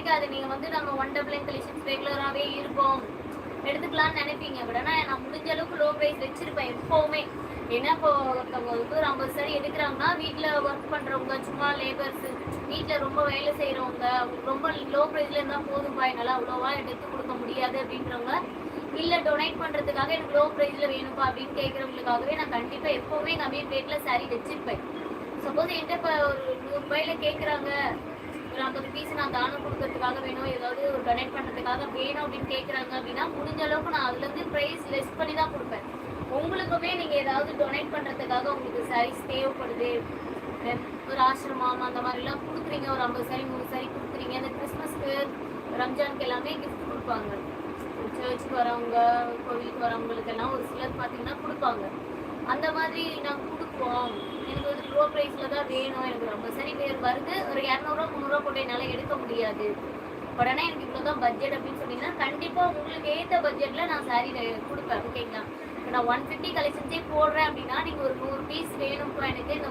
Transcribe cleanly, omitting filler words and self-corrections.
கிடைக்காது. நீங்க வந்து நம்ம 199 கலெக்ஷன்ஸ் ரெகுலராவே இருக்கும் எடுத்துக்கலாம்னு நினைப்பீங்க. பட் ஆனா நான் முடிஞ்ச அளவுக்கு லோ பிரைஸ் வச்சிருப்பேன் எப்பவுமே. ஏன்னா இப்போ ஒருத்தவங்க வந்து ஒரு 50 சாரி எடுக்கிறாங்கன்னா வீட்டில் ஒர்க் பண்றவங்க, சும்மா லேபர்ஸ், வீட்டில் ரொம்ப வேலை செய்யறவங்க, ரொம்ப லோ பிரைஸ்ல இருந்தா போதும்பா, என்னால அவ்வளோவா எடுத்து கொடுக்க முடியாது அப்படின்றவங்க, இல்ல டொனேட் பண்றதுக்காக எனக்கு லோ பிரைஸ்ல வேணும்பா அப்படின்னு கேட்கறவங்களுக்காகவே நான் கண்டிப்பா எப்பவுமே கம்மி ரேட்ல சாரி வச்சிருப்பேன். சப்போஸ் என்கிட்ட இப்போ ஒரு 100 ரூபாயில கேட்குறாங்க, ஒரு 50 பீஸ் நான் தானம் கொடுக்கறதுக்காக வேணும், ஏதாவது ஒரு டொனேட் பண்ணுறதுக்காக வேணும் அப்படின்னு கேட்குறாங்க அப்படின்னா, முடிஞ்ச அளவுக்கு நான் அதுலேருந்து ப்ரைஸ் லெஸ் பண்ணி தான் கொடுப்பேன். உங்களுக்குமே நீங்கள் ஏதாவது டொனேட் பண்ணுறதுக்காக உங்களுக்கு சாரீஸ் தேவைப்படுது, ஒரு ஆசிரமம் அந்த மாதிரிலாம் கொடுக்குறீங்க, ஒரு 50 சாரி 100 சாரி கொடுக்குறீங்க, இந்த கிறிஸ்மஸ்க்கு ரம்ஜானுக்கு எல்லாமே கிஃப்ட் கொடுப்பாங்க. சர்ச்சுக்கு வரவங்க, கோவிலுக்கு வரவங்களுக்கெல்லாம் ஒரு சிலர் பார்த்தீங்கன்னா கொடுப்பாங்க. அந்த மாதிரி நாங்கள் கொடுப்போம். எனக்கு வந்து லோ ப்ரைஸில் தான் வேணும், எனக்கு ரொம்ப சரி பேர் வருது, ஒரு 200 300 போட்டு என்னால் எடுக்க முடியாது, பட் ஆனால் எனக்கு இவ்வளோ தான் பட்ஜெட் அப்படின்னு சொன்னீங்கன்னா கண்டிப்பாக உங்களுக்கு ஏற்ற பட்ஜெட்டில் நான் சாரீ கொடுப்பேன். ஓகேங்களா? இப்போ நான் 150 கலெக்ஷன்ஸே போடுறேன் அப்படின்னா நீங்கள் ஒரு 100 பீஸ் வேணும்ப்பா எனக்கு, இந்த